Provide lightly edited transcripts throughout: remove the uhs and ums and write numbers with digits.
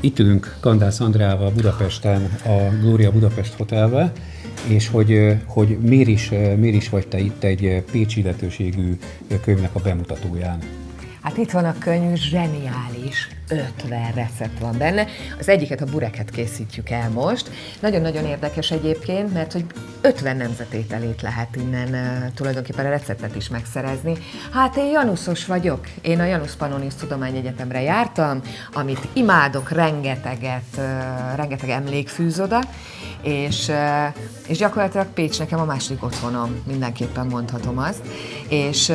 Itt ülünk Kandász Andreával Budapesten, a Gloria Budapest Hotelben, és hogy miért is vagy te itt egy pécsi illetőségű könyvnek a bemutatóján? Hát itt van a könyv, zseniális, 50 recept van benne. Az egyiket, a bureket készítjük el most. Nagyon-nagyon érdekes egyébként, mert hogy 50 nemzetételét lehet innen tulajdonképpen a receptet is megszerezni. Hát én januszos vagyok. Én a Janus Pannonius Tudományegyetemre jártam, amit imádok, rengeteg emlék fűz oda, és gyakorlatilag Pécs nekem a második otthonom, mindenképpen mondhatom azt. És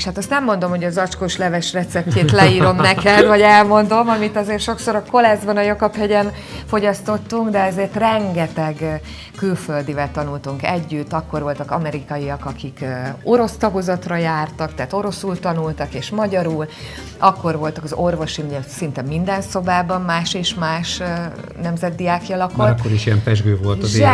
hát azt nem mondom, hogy az zacskós leves receptjét leírom neked, vagy elmondom, amit azért sokszor a Koleszban, a Jakab-hegyen fogyasztottunk, de ezért rengeteg külföldivel tanultunk együtt. Akkor voltak amerikaiak, akik orosz tagozatra jártak, tehát oroszul tanultak és magyarul. Akkor voltak az orvosi, ugye szinte minden szobában más és más nemzetdiákja lakott. Már akkor is ilyen pezsgő volt az élet.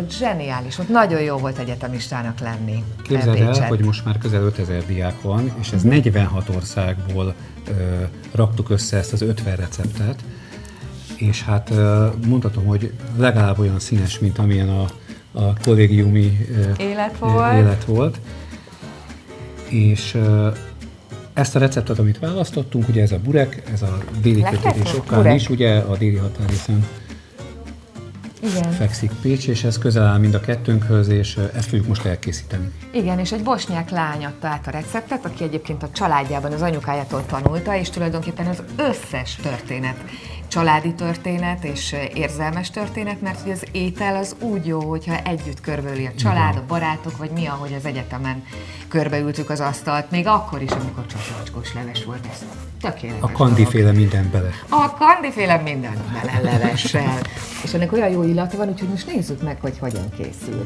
Zseniális volt. Nagyon jó volt egyetemistának lenni. Képzeld el, hogy most már közel 5000 diák van, és ez 46 országból raktuk össze ezt az 50 receptet, és hát mondhatom, hogy legalább olyan színes, mint amilyen a kollégiumi élet volt. És ezt a receptet, amit választottunk, ugye ez a burek, ez a déli kötődés okán is, ugye a déli határrészen fekszik Pécs, és ez közel áll mind a kettőnkhöz, és ezt fogjuk most elkészíteni. Igen, és egy bosnyák lány adta át a receptet, aki egyébként a családjában az anyukájától tanulta, és tulajdonképpen az összes történet, családi történet és érzelmes történet, mert hogy az étel az úgy jó, hogyha együtt körbeüli a család, a barátok, vagy mi, ahogy az egyetemen körbeültük az asztalt, még akkor is, amikor csak zacskós leves volt, ez tökéletes. A kandiféle mindent bele. A kandiféle mindent bele levessel. És ennek olyan jó illata van, úgyhogy most nézzük meg, hogy hogyan készül.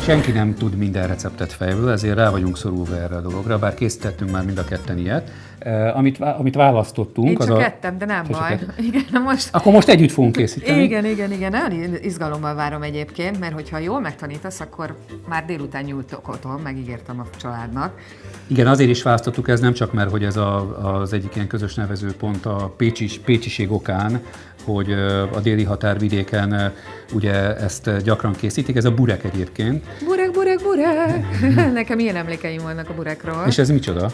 Senki nem tud minden receptet fejből, ezért rá vagyunk szorulva erre a dologra, bár készítettünk már mind a ketten ilyet. Amit választottunk... Én csak kettem, de nem baj. Igen, Akkor most együtt fogunk készíteni. Igen. Nagyon izgalommal várom egyébként, mert hogyha jól megtanítasz, akkor már délután nyújtok otthon, megígértem a családnak. Igen, azért is választottuk, ez nem csak mert, hogy ez az egyik ilyen közös nevezőpont a pécsiség okán, hogy a déli határvidéken ugye ezt gyakran készítik, ez a burek egyébként. Burek! Nekem ilyen emlékeim vannak a burekról. És ez micsoda?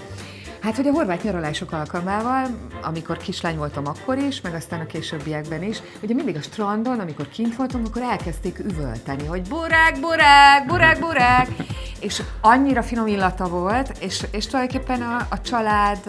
Hát, hogy a horvát nyaralások alkalmával, amikor kislány voltam akkor is, meg aztán a későbbiekben is, ugye mindig a strandon, amikor kint voltunk, akkor elkezdték üvölteni, hogy burek! És annyira finom illata volt, és tulajdonképpen a család,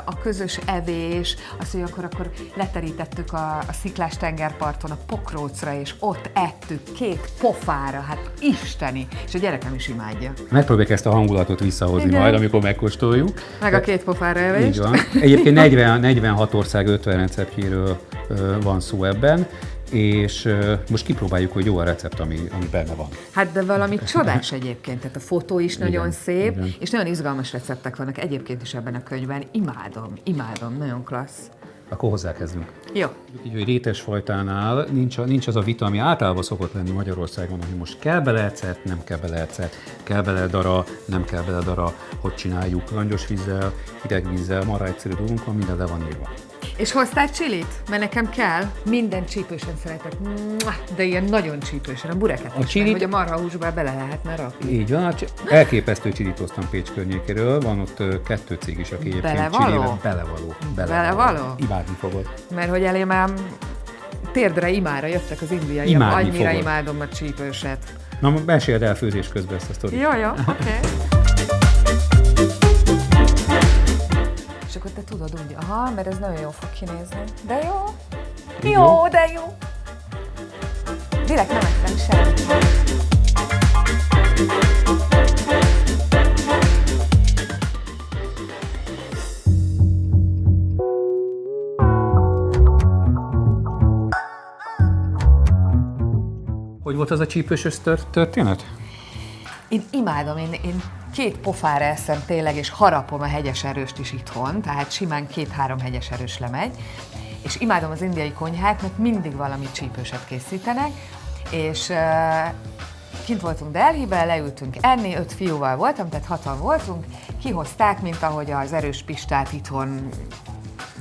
a közös evés, az, hogy akkor leterítettük a sziklás tengerparton a pokrócra, és ott ettük 2 pofára, hát isteni, és a gyerekem is imádja. Megpróbáljuk ezt a hangulatot visszahozni majd, amikor megkóstoljuk. Meg a 2 pofára evést. Így van. Egyébként 46 ország 50 receptjéről van szó ebben, és most kipróbáljuk, hogy jó a recept, ami benne van. Hát de valami csodás egyébként, tehát a fotó is nagyon szép, és nagyon izgalmas receptek vannak egyébként is ebben a könyvben. Imádom, nagyon klassz. Akkor hozzákezdünk. Jó. Így, hogy rétesfajtánál nincs az a vita, ami általában szokott lenni Magyarországon, hogy most kell bele ecet, nem kell bele ecet, kell bele dara, nem kell bele dara, hogy csináljuk, langyos vízzel, hideg vízzel, marha egyszerű dolgunk van, minden le van írva. És hoztál csilit? Mert nekem kell. Minden csípősen szeretek. De ilyen nagyon csípősen. A bureket is, mert hogy a marhahúsba bele lehetne rakni. Így van, elképesztő csilit hoztam Pécs környékéről. Van ott 2 cég is, aki egyébként csilivel belevaló. Imádni fogod. Mert hogy elém ám térdre imára jöttek az indiaiak. Annyira imádom a csípőset. Na, meséld el főzés közben ezt a sztorit. Jó, oké. És akkor te tudod úgy, mert ez nagyon jól fog kinézni. De jó. Direkt nem ettem semmit. Hogy volt az a csípősös történet? Én imádom, én 2 pofára eszem tényleg, és harapom a hegyes erőst is itthon, tehát simán 2-3 hegyes erős lemegy, és imádom az indiai konyhát, mert mindig valami csípőset készítenek, és kint voltunk Delhiben, leültünk enni, 5 fiúval voltam, tehát 6-an voltunk, kihozták, mint ahogy az erős Pistát itthon,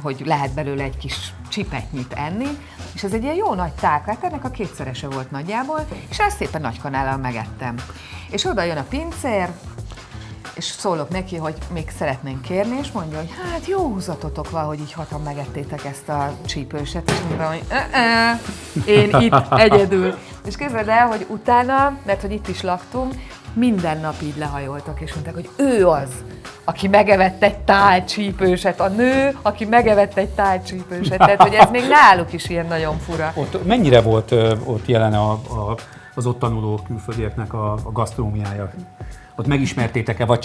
hogy lehet belőle egy kis csipetnyit enni, és ez egy ilyen jó nagy tálka, hát ennek a 2-szerese volt nagyjából, és ezt szépen nagy kanállal megettem. És oda jön a pincér, és szólok neki, hogy még szeretnénk kérni, és mondja, hogy hát jó húzatotok van, hogy így 6-an megettétek ezt a csípőset, és mondom, hogy én itt egyedül. És képzeld el, hogy utána, mert hogy itt is laktunk, minden nap így lehajoltak, és mondták, hogy ő az, aki megevett egy tálcsípőset, a nő, aki megevett egy tálcsípőset, tehát hogy ez még náluk is ilyen nagyon fura. Ott mennyire volt ott jelen az ott tanuló külföldieknek a gasztronómiája? Ott megismertétek-e, vagy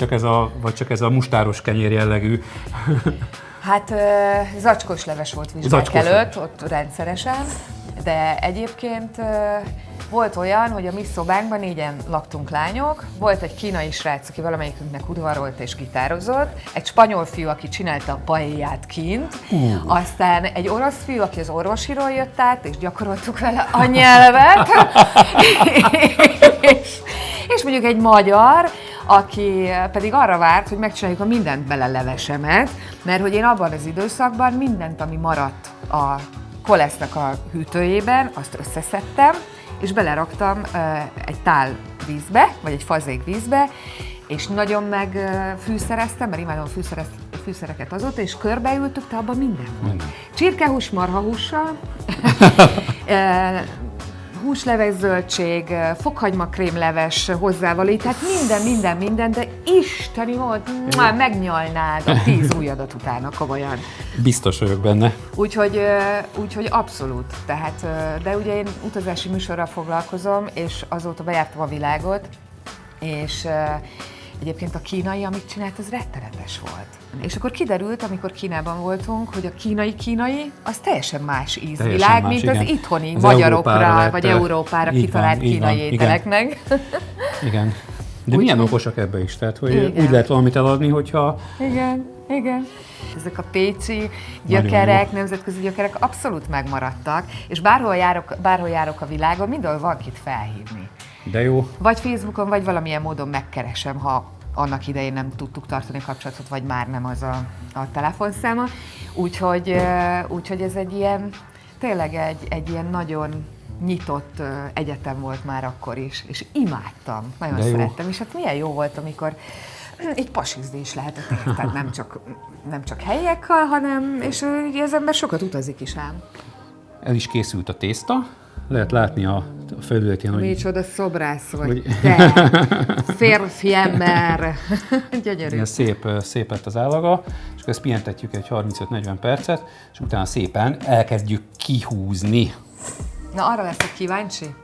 csak ez a mustáros kenyér jellegű? Hát zacskós leves volt vizsgák előtt, ott rendszeresen, de egyébként volt olyan, hogy a mi szobánkban 4-en laktunk lányok, volt egy kínai srác, aki valamelyikünknek udvarolt és gitározott, egy spanyol fiú, aki csinálta a paellát kint, aztán egy orosz fiú, aki az orvosiról jött át, és gyakoroltuk vele a nyelvet, és mondjuk egy magyar, aki pedig arra várt, hogy megcsináljuk a mindent bele levesemet, mert hogy én abban az időszakban mindent, ami maradt a kolesznak a hűtőjében, azt összeszedtem, és beleraktam egy tál vízbe, vagy egy fazék vízbe, és nagyon megfűszereztem, mert imádom fűszereket azóta, és körbeültük, de abban minden volt. Csirkehús, marhahússal, húsleves zöldség, fokhagyma krémleves hozzávaló, tehát minden, de isteni volt, megnyalnád a 10 ujjadat utána, komolyan. Biztos vagyok benne. Úgyhogy abszolút, tehát, de ugye én utazási műsorral foglalkozom, és azóta bejártam a világot, és egyébként a kínai, amit csinált, az rettenetes volt. És akkor kiderült, amikor Kínában voltunk, hogy a kínai, az teljesen más ízvilág, mint igen. Az itthoni az magyarokra, vagy Európára kitalált kínai ételeknek. Igen. De milyen okosak ebbe is, tehát hogy úgy lehet valamit eladni, hogyha... Igen. Ezek a pécsi gyökerek, nemzetközi gyökerek abszolút megmaradtak, és bárhol járok a világon, mindenhol van kit felhívni. De jó. Vagy Facebookon, vagy valamilyen módon megkeresem, ha annak idején nem tudtuk tartani a kapcsolatot, vagy már nem az a telefonszáma. Úgyhogy ez egy ilyen, tényleg egy ilyen nagyon nyitott egyetem volt már akkor is, és imádtam, nagyon szerettem, és hát milyen jó volt, amikor így pasizni is lehetett, tehát nem csak helyiekkel, hanem, és ugye az ember sokat utazik is ám. El is készült a tészta, lehet látni a felületén, hogy... Micsoda szobrász vagy, te férfi ember. Gyönyörű. Ilyen szép lett az állaga, és akkor ezt pihentetjük egy 35-40 percet, és utána szépen elkezdjük kihúzni. Na, arra leszek kíváncsi,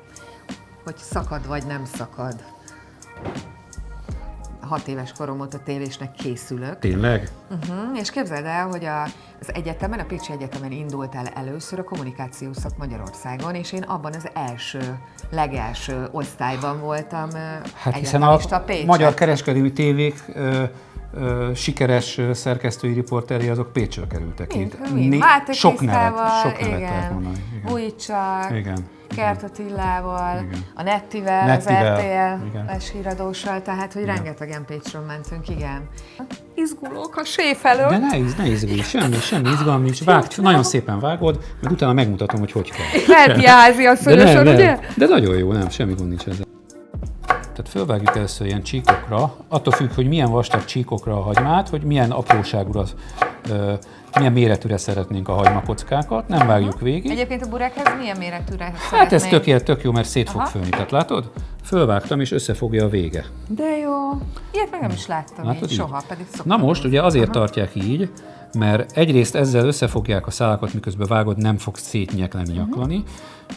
hogy szakad vagy nem szakad. 6 éves korom óta tévésnek készülök. Tényleg? És képzeld el, hogy az egyetemen, a Pécsi Egyetemen indult el először a kommunikációs szak Magyarországon, és én abban az legelső osztályban voltam. Hát hiszen a magyar kereskedelmi tévék sikeres szerkesztői riporteri azok Pécsről kerültek ki. Sok nevet lehet mondani. Bújcsak, Kert Attilával, a Nettivel, az RTL-es híradóssal, tehát hogy rengetegen Pécsről mentünk, igen. Izgulok a séf előtt. De ne izgulj, semmi izgalmi nincs. Nagyon szépen vágod, meg utána megmutatom, hogy kell. Lehet jázni a szörösön, ugye? De nagyon jó, nem, semmi gond nincs ezzel. Tehát fölvágjuk először ilyen csíkokra, attól függ, hogy milyen vastag csíkokra a hagymát, hogy milyen apróságúra, milyen méretűre szeretnénk a hagymapockákat, nem vágjuk végig. Egyébként a burekhez milyen méretűre szeretnénk? Hát ez tök jó, mert szét fog főni, tehát látod? Fölvágtam és összefogja a vége. De jó, ilyet meg nem is láttam így soha, pedig szoktam. Na most ugye azért tartják így, mert egyrészt ezzel összefogják a szálakat, miközben vágod, nem fog nyaklani,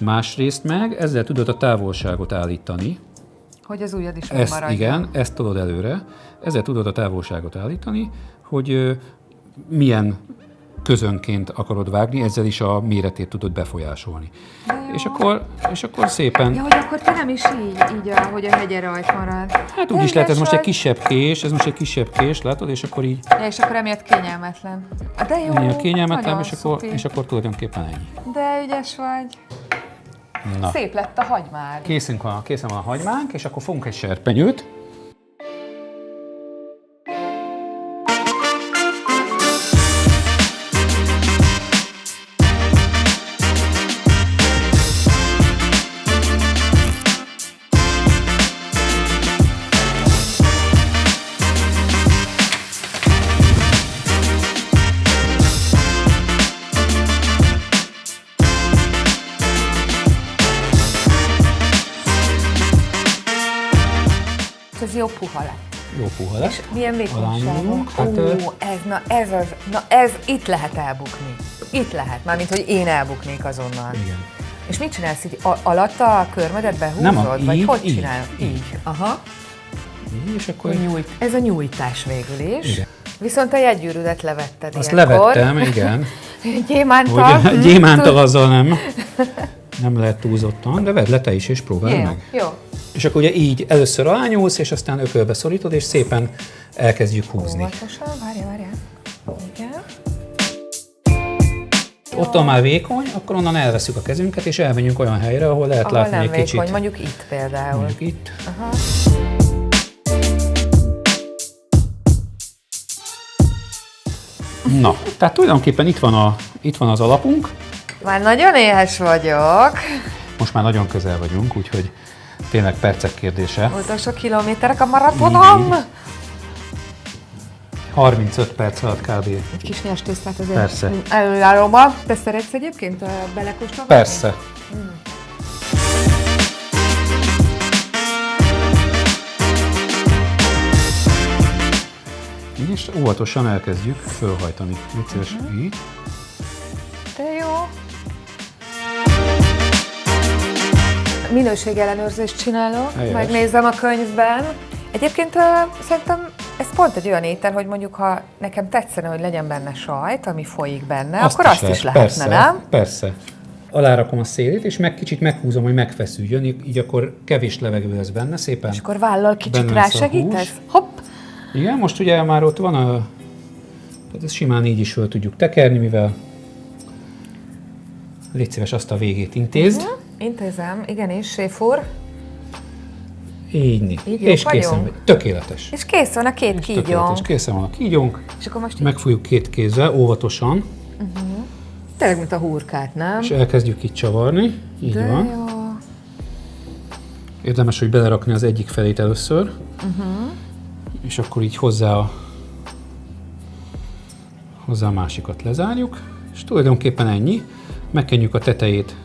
másrészt meg ezzel tudod a távolságot állítani. Hogy az ujjad is megmaradjon. Igen, ezt tolod előre. Ezzel tudod a távolságot állítani, hogy milyen közönként akarod vágni, ezzel is a méretét tudod befolyásolni. És akkor szépen... Ja, hogy akkor te nem is így hogy a hegye rajt marad. Hát úgy is lehet, ez most egy kisebb kés, látod, és akkor így... Ja, és akkor emiatt kényelmetlen. De jó, kényelmetlen, és akkor tulajdonképpen ennyi. De ügyes vagy. Na. Szép lett a hagymád. Készen van a hagymánk, és akkor fogunk egy serpenyőt. Ez jó puha lett. Jó puha lesz. Milyen vékonyságú? Alányulunk. Hát, Ez itt lehet elbukni. Itt lehet, mármint, hogy én elbuknék azonnal. igen. És mit csinálsz így? Alatta a körmödet behúzod? Nem, vagy így, hogy így, csinálod? Így. Aha. És akkor... Ez a nyújtás végül is. Igen. Viszont a jegygyűrűdet levetted Azt ilyenkor. levettem, igen. Gyémántal. Hogy gyémántal azzal nem lehet túlzottan, de vedd le te is, és próbáld Jó, meg. jó. És akkor ugye így először alányulsz, és aztán ökölbe szorítod, és szépen elkezdjük húzni. Óvatosan, várjál. Igen. Ott már vékony, akkor onnan elveszük a kezünket, és elmegyünk olyan helyre, ahol lehet Ahol látni nem egy vékony, kicsit. mondjuk itt például. Mondjuk itt. Aha. Na, tehát tulajdonképpen itt van az alapunk. Már nagyon éhes vagyok. Most már nagyon közel vagyunk, úgyhogy tényleg percek kérdése. Utolsó kilométerek a maratonom. Így. 35 perc alatt kb. Egy kis nyers tésztát azért Persze. előjáróba. Te szeretsz egyébként belekóstolni? Persze. Így is óvatosan elkezdjük fölhajtani. Vicces, így. De jó. Minőségellenőrzést csinálok, Helyes. megnézem a könyvben. Egyébként szerintem ez pont egy olyan étel, hogy mondjuk ha nekem tetszene, hogy legyen benne sajt, ami folyik benne, akkor azt is lehetne, persze, nem? Persze. Alárakom a szélét, és kicsit meghúzom, hogy megfeszüljön, így akkor kevés levegő lesz benne, szépen. És akkor vállal kicsit benne lesz a rásegítesz? hús. Hopp! Igen, most ugye már ott van tehát ezt simán így is föl tudjuk tekerni, mivel légy szíves, azt a végét intézd. Intézem, igenis, séf úr. Így Így és jók készen vagyunk? vagy. Tökéletes. És kész van a két kígyó. Tökéletes. Készen van a kígyónk. És akkor most így Megfogjuk két kézzel, óvatosan, tényleg, mint a hurkát, nem? és elkezdjük itt csavarni. Így De van. jó. Érdemes, hogy belerakni az egyik felét először, és akkor így hozzá a másikat lezárjuk, és tulajdonképpen ennyi. Megkenjük a tetejét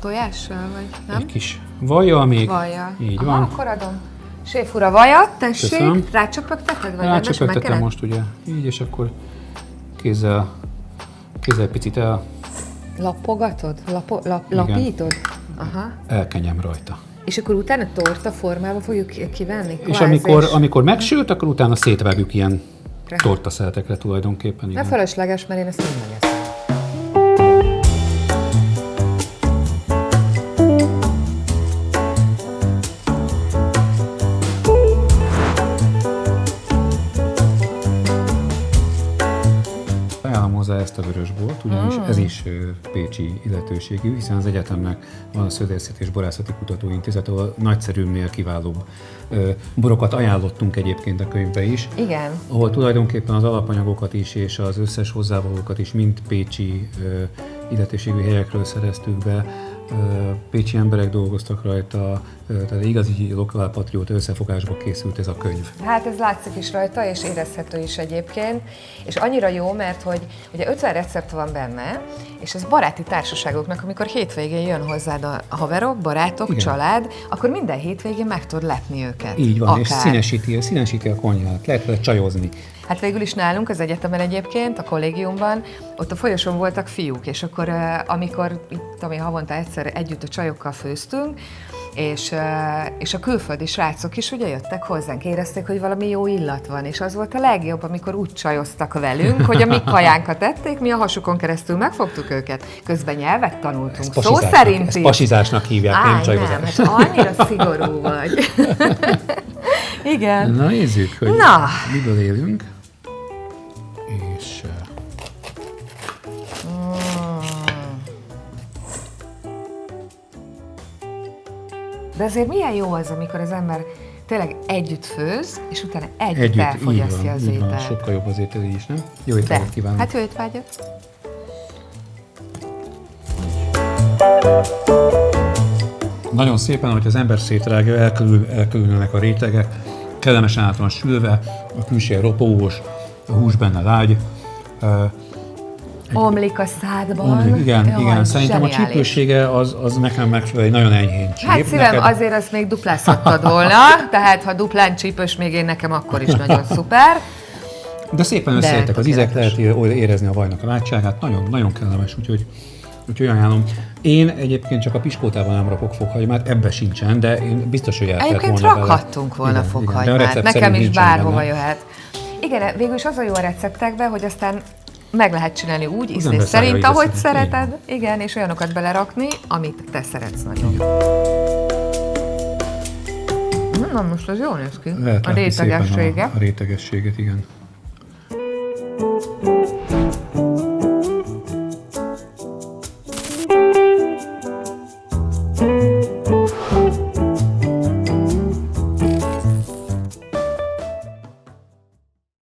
Tojással, vagy nem? egy kis vajjal még. Vajjal. Így Aha, van. akkor adom. Séf úr, a vajat, tessék. Köszönöm. Rácsöpögteted, vagy Rácsöpögtetem most ugye így, és akkor kézzel picit Lapogatod? Lapítod? Aha. elkenyem rajta. És akkor utána torta formában fogjuk kivenni? És kvázi, amikor megsült, akkor utána szétvágjuk ilyen tortaszeletekre tulajdonképpen. Ne Igen. fölösleges, mert én ezt nem megeszem. Ajánlom hozzá ezt a vörösbort, ugyanis ez is pécsi illetőségű, hiszen az egyetemnek van a Szöldészeti és Borászati Kutatóintézet, ahol nagyszerűbbnél kiválóbb borokat ajánlottunk egyébként a könyvbe is. Igen. Ahol tulajdonképpen az alapanyagokat is és az összes hozzávalókat is mind pécsi illetőségű helyekről szereztük be. Pécsi emberek dolgoztak rajta, tehát igazi lokálpatrióta összefogásba készült ez a könyv. Hát ez látszik is rajta, és érezhető is egyébként. És annyira jó, mert hogy ugye 50 recept van benne, és ez baráti társaságoknak, amikor hétvégén jön hozzád a haverok, barátok, Igen. család, akkor minden hétvégén meg tudod lepni őket. Így van, akár. és színesíti a konyhát, lehet vele csajozni. Hát végül is nálunk az egyetemen egyébként, a kollégiumban, ott a folyosón voltak fiúk, és akkor amikor itt, ami havonta egyszer együtt a csajokkal főztünk, és a külföldi srácok is ugye jöttek hozzánk, érezték, hogy valami jó illat van, és az volt a legjobb, amikor úgy csajoztak velünk, hogy a mi kajánkat ették, mi a hasukon keresztül megfogtuk őket, közben nyelvet tanultunk, szó szerint ezt is. pasizásnak hívják, nem Nem, csajozás. hát annyira szigorú vagy. Igen. Na nézzük, hogy Na. miből élünk. És De azért milyen jó az, amikor az ember tényleg együtt főz, és utána együtt elfogyasztja az így van, ételt. sokkal jobb az étel is, nem? Jó étvágyat kívánok! Hát jó étvágyat! Nagyon szépen, hogy az ember szétrágja, elkülönülnek a rétegek, kellemesen át van sülve, a külső ropogós, a hús benne lágy. Omlik a szádban. Igen. Szerintem a zseniális. csípősége az nekem megfelelő, egy nagyon enyhén csíp. Hát szívem, azért azt még duplázhattad volna, tehát ha duplán csípős még én nekem, akkor is nagyon szuper. De szépen összeértek az ízek, tökéletes. lehet érezni a vajnak a látságát, nagyon, nagyon kellemes, úgyhogy ajánlom. Én egyébként csak a piskótában nem rakok fokhagymát, ebbe sincsen, de én biztos, hogy el kellett Egyébként volna rakhattunk volna de a fokhagymát, recept nekem szerint is nincsen bárhova benne. jöhet. Igen, végül is az a jó a receptekben, hogy aztán meg lehet csinálni úgy, ízlés ember szájára szerint, íze ahogy szerint, szereted, igen, és olyanokat belerakni, amit te szeretsz nagyon. Na most az jól néz ki, Lehet a látni szépen rétegessége. a rétegességet, igen.